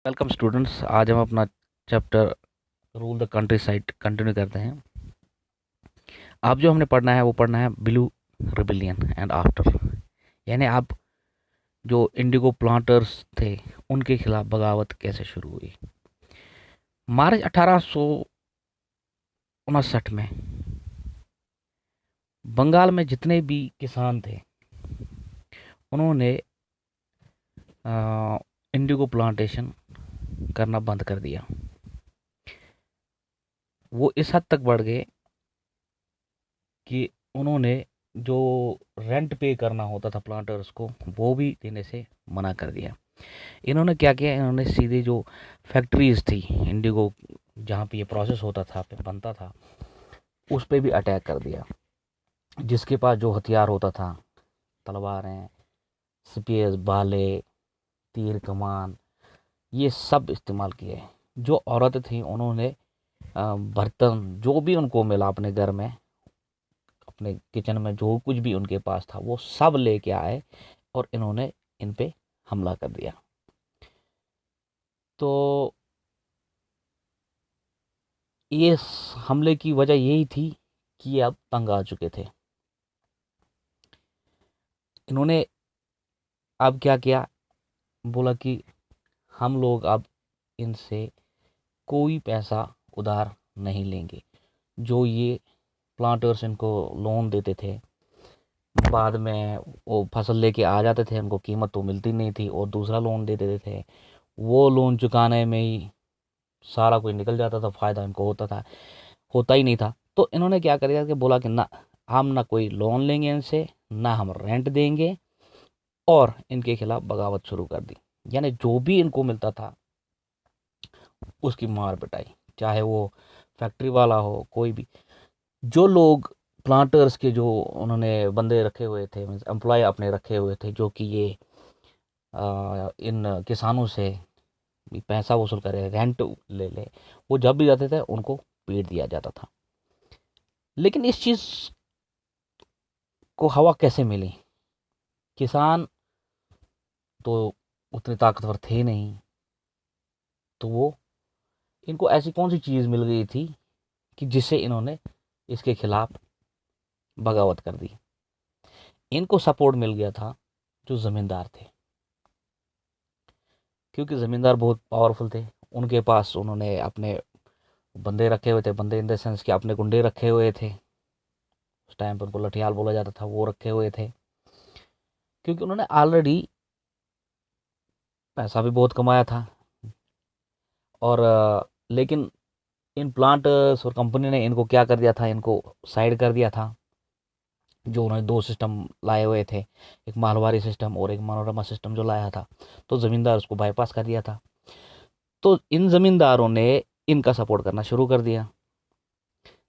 Welcome students. आज हम अपना chapter rule the country side continue करते हैं। अब जो हमने पढ़ना है वो पढ़ना है ब्लू रिबिलियन एंड आफ्टर, यानी अब जो इंडिगो प्लांटर्स थे उनके खिलाफ बगावत कैसे शुरू हुई। मार्च 1859 में बंगाल में जितने भी किसान थे उन्होंने इंडिगो प्लांटेशन करना बंद कर दिया। वो इस हद तक बढ़ गए कि उन्होंने जो रेंट पे करना होता था प्लांटर्स को वो भी देने से मना कर दिया। इन्होंने क्या किया, इन्होंने सीधे जो फैक्ट्रीज थी इंडिगो जहाँ पे ये प्रोसेस होता था पे बनता था उस पे भी अटैक कर दिया। जिसके पास जो हथियार होता था, तलवारें, स्पीयर्स, भाले, तीर कमान, ये सब इस्तेमाल किए। जो औरतें थी उन्होंने बर्तन जो भी उनको मिला अपने घर में, अपने किचन में जो कुछ भी उनके पास था वो सब लेके आए और इन्होंने इन पे हमला कर दिया। तो ये हमले की वजह यही थी कि ये अब तंग आ चुके थे। इन्होंने अब क्या किया, बोला कि हम लोग अब इनसे कोई पैसा उधार नहीं लेंगे। जो ये प्लांटर्स इनको लोन देते थे, बाद में वो फसल लेके आ जाते थे, उनको कीमत तो मिलती नहीं थी और दूसरा लोन दे देते थे। वो लोन चुकाने में ही सारा कुछ निकल जाता था, फ़ायदा इनको होता ही नहीं था। तो इन्होंने क्या कर दिया कि बोला कि ना हम ना कोई लोन लेंगे इनसे, ना हम रेंट देंगे, और इनके खिलाफ बगावत शुरू कर दी। यानी जो भी इनको मिलता था उसकी मार पिटाई, चाहे वो फैक्ट्री वाला हो, कोई भी। जो लोग प्लांटर्स के जो उन्होंने बंदे रखे हुए थे, मीन्स एम्प्लॉय अपने रखे हुए थे, जो कि ये इन किसानों से भी पैसा वसूल करे, रेंट ले ले, वो जब भी जाते थे उनको पीट दिया जाता था। लेकिन इस चीज़ को हवा कैसे मिली? किसान तो उतने ताकतवर थे नहीं, तो वो इनको ऐसी कौन सी चीज़ मिल गई थी कि जिससे इन्होंने इसके खिलाफ बगावत कर दी। इनको सपोर्ट मिल गया था जो ज़मींदार थे, क्योंकि ज़मींदार बहुत पावरफुल थे। उनके पास उन्होंने अपने बंदे रखे हुए थे, बंदे इन द सेंस कि अपने गुंडे रखे हुए थे। उस टाइम पर उनको लठियाल बोला जाता था, वो रखे हुए थे, क्योंकि उन्होंने ऑलरेडी पैसा भी बहुत कमाया था। और लेकिन इन प्लांट्स और कंपनी ने इनको क्या कर दिया था, इनको साइड कर दिया था। जो उन्होंने दो सिस्टम लाए हुए थे, एक मालवारी सिस्टम और एक मनोरमा सिस्टम जो लाया था, तो ज़मींदार उसको बाईपास कर दिया था। तो इन ज़मींदारों ने इनका सपोर्ट करना शुरू कर दिया।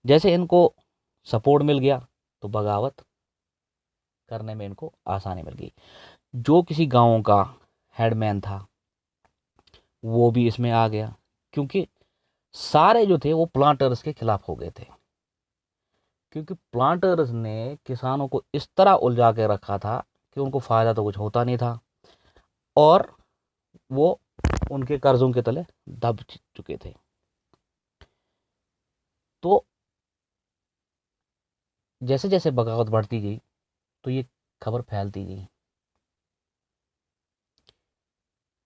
जैसे इनको सपोर्ट मिल गया तो बगावत करने में इनको आसानी मिल गई। जो किसी गाँव का हेडमैन था वो भी इसमें आ गया, क्योंकि सारे जो थे वो प्लांटर्स के खिलाफ हो गए थे। क्योंकि प्लांटर्स ने किसानों को इस तरह उलझा के रखा था कि उनको फ़ायदा तो कुछ होता नहीं था, और वो उनके कर्जों के तले दब चुके थे। तो जैसे जैसे बगावत बढ़ती गई तो ये खबर फैलती गई।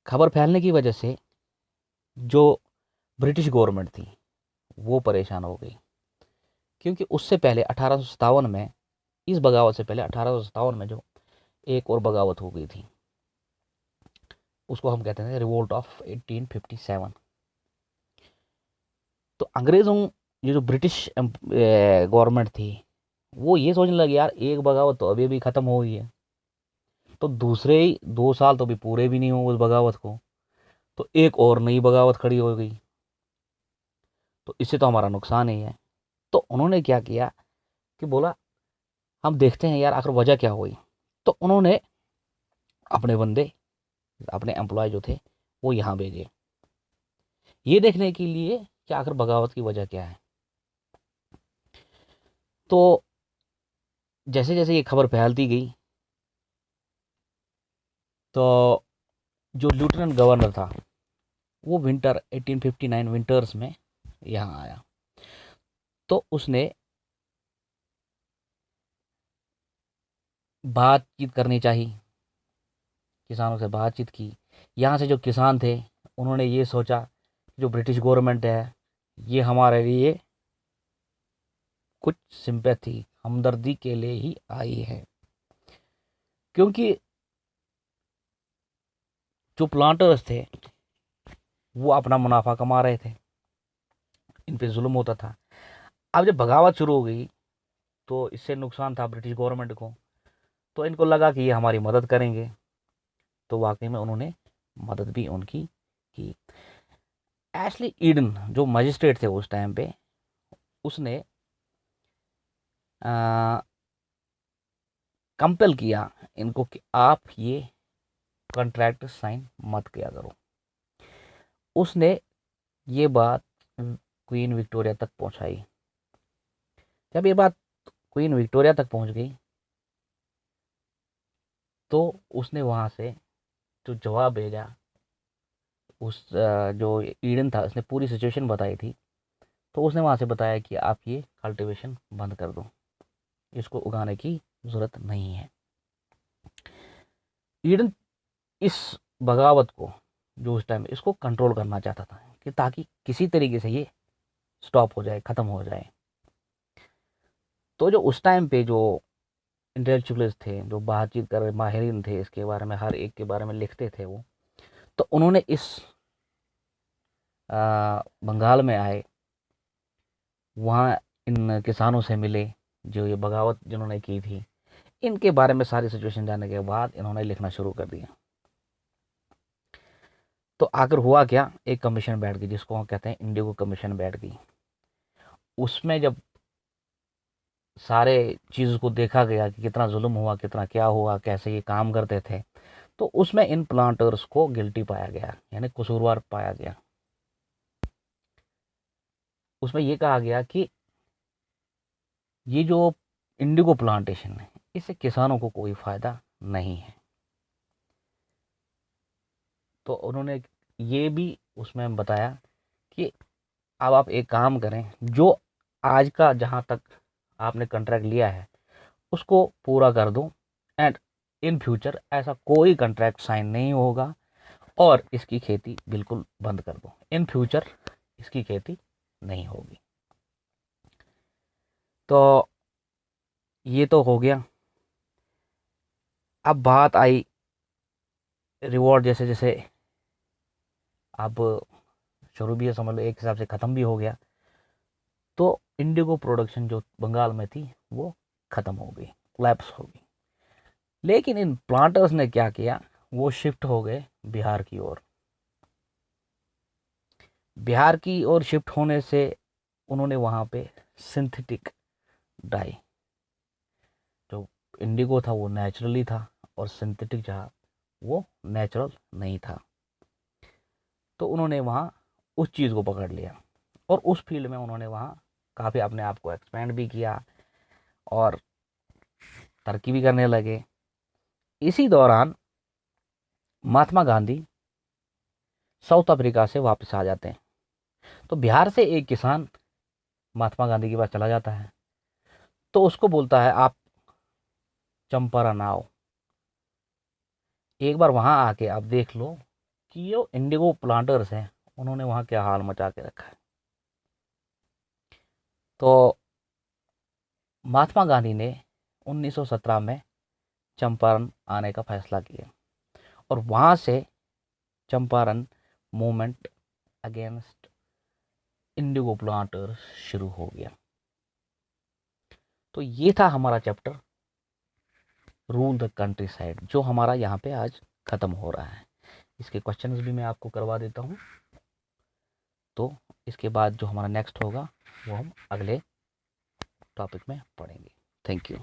खबर फैलने की वजह से जो ब्रिटिश गवर्नमेंट थी वो परेशान हो गई, क्योंकि उससे पहले 1857 में, इस बगावत से पहले 1857 में जो एक और बगावत हो गई थी, उसको हम कहते हैं रिवोल्ट ऑफ 1857। तो अंग्रेज़ों, ये जो ब्रिटिश गवर्नमेंट थी, वो ये सोचने लगी यार एक बगावत तो अभी भी ख़त्म हो गई है, तो दूसरे ही 2 साल तो अभी पूरे भी नहीं हुए उस बगावत को, तो एक और नई बगावत खड़ी हो गई, तो इससे तो हमारा नुकसान ही है। तो उन्होंने क्या किया कि बोला हम देखते हैं यार आखिर वजह क्या हुई। तो उन्होंने अपने बंदे, अपने एम्प्लॉय जो थे वो यहाँ भेजे, ये देखने के लिए कि आखिर बगावत की वजह क्या है। तो जैसे जैसे ये खबर फैलती गई, तो जो लेफ्टिनेंट गवर्नर था वो विंटर 1859 विंटर्स में यहाँ आया। तो उसने बातचीत करनी चाहिए, किसानों से बातचीत की। यहाँ से जो किसान थे उन्होंने ये सोचा कि जो ब्रिटिश गवर्नमेंट है ये हमारे लिए कुछ सिंपैथी, हमदर्दी के लिए ही आई है, क्योंकि जो प्लांटर्स थे वो अपना मुनाफा कमा रहे थे, इन पे जुल्म होता था। अब जब बगावत शुरू हो गई तो इससे नुकसान था ब्रिटिश गवर्नमेंट को, तो इनको लगा कि ये हमारी मदद करेंगे, तो वाकई में उन्होंने मदद भी उनकी की। एशली ईडन जो मजिस्ट्रेट थे उस टाइम पे, उसने कंपेल किया इनको कि आप ये कॉन्ट्रैक्ट साइन मत किया करो। उसने ये बात क्वीन विक्टोरिया तक पहुंचाई। जब ये बात क्वीन विक्टोरिया तक पहुंच गई तो उसने वहां से जो जवाब भेजा, उस जो ईडन था उसने पूरी सिचुएशन बताई थी, तो उसने वहां से बताया कि आप ये कल्टीवेशन बंद कर दो, इसको उगाने की ज़रूरत नहीं है। ईडन इस बगावत को जो उस टाइम इसको कंट्रोल करना चाहता था कि ताकि किसी तरीके से ये स्टॉप हो जाए, ख़त्म हो जाए। तो जो उस टाइम पे जो इंटेलेक्चुअल्स थे, जो बातचीत कर रहे माहिरीन थे इसके बारे में, हर एक के बारे में लिखते थे वो, तो उन्होंने इस बंगाल में आए, वहाँ इन किसानों से मिले जो ये बगावत जिन्होंने की थी, इनके बारे में सारी सिचुएशन जानने के बाद इन्होंने लिखना शुरू कर दिया। तो आखिर हुआ क्या, एक कमीशन बैठ गई जिसको हम कहते हैं इंडिगो कमीशन बैठ गई। उसमें जब सारे चीज़ को देखा गया कि कितना जुल्म हुआ, कितना क्या हुआ, कैसे ये काम करते थे, तो उसमें इन प्लांटर्स को गिल्टी पाया गया, यानी कसूरवार पाया गया। उसमें ये कहा गया कि ये जो इंडिगो प्लांटेशन है इससे किसानों को कोई फ़ायदा नहीं है। तो उन्होंने ये भी उसमें बताया कि अब आप एक काम करें, जो आज का जहाँ तक आपने कॉन्ट्रैक्ट लिया है उसको पूरा कर दो, एंड इन फ्यूचर ऐसा कोई कॉन्ट्रैक्ट साइन नहीं होगा और इसकी खेती बिल्कुल बंद कर दो, इन फ्यूचर इसकी खेती नहीं होगी। तो ये तो हो गया। अब बात आई रिवॉर्ड, जैसे जैसे अब शुरू भी है समझ लो, एक हिसाब से ख़त्म भी हो गया, तो इंडिगो प्रोडक्शन जो बंगाल में थी वो ख़त्म हो गई, कोलैप्स हो गई। लेकिन इन प्लांटर्स ने क्या किया, वो शिफ्ट हो गए बिहार की ओर। बिहार की ओर शिफ्ट होने से उन्होंने वहाँ पे सिंथेटिक डाई, जो इंडिगो था वो नेचुरली था और सिंथेटिक जहाँ वो नेचुरल नहीं था, तो उन्होंने वहाँ उस चीज़ को पकड़ लिया और उस फील्ड में उन्होंने वहाँ काफ़ी अपने आप को एक्सपेंड भी किया और तरक्की भी करने लगे। इसी दौरान महात्मा गांधी साउथ अफ्रीका से वापस आ जाते हैं। तो बिहार से एक किसान महात्मा गांधी के पास चला जाता है, तो उसको बोलता है आप चंपारण आओ, एक बार वहाँ आके आप देख लो कि ये इंडिगो प्लांटर्स हैं उन्होंने वहाँ क्या हाल मचा के रखा है। तो महात्मा गांधी ने 1917 में चंपारण आने का फैसला किया और वहाँ से Champaran movement against Indigo planters शुरू हो गया। तो ये था हमारा chapter rule the country side, जो हमारा यहाँ पे आज ख़त्म हो रहा है। इसके क्वेश्चंस भी मैं आपको करवा देता हूँ। तो इसके बाद जो हमारा नेक्स्ट होगा वो हम अगले टॉपिक में पढ़ेंगे। Thank you.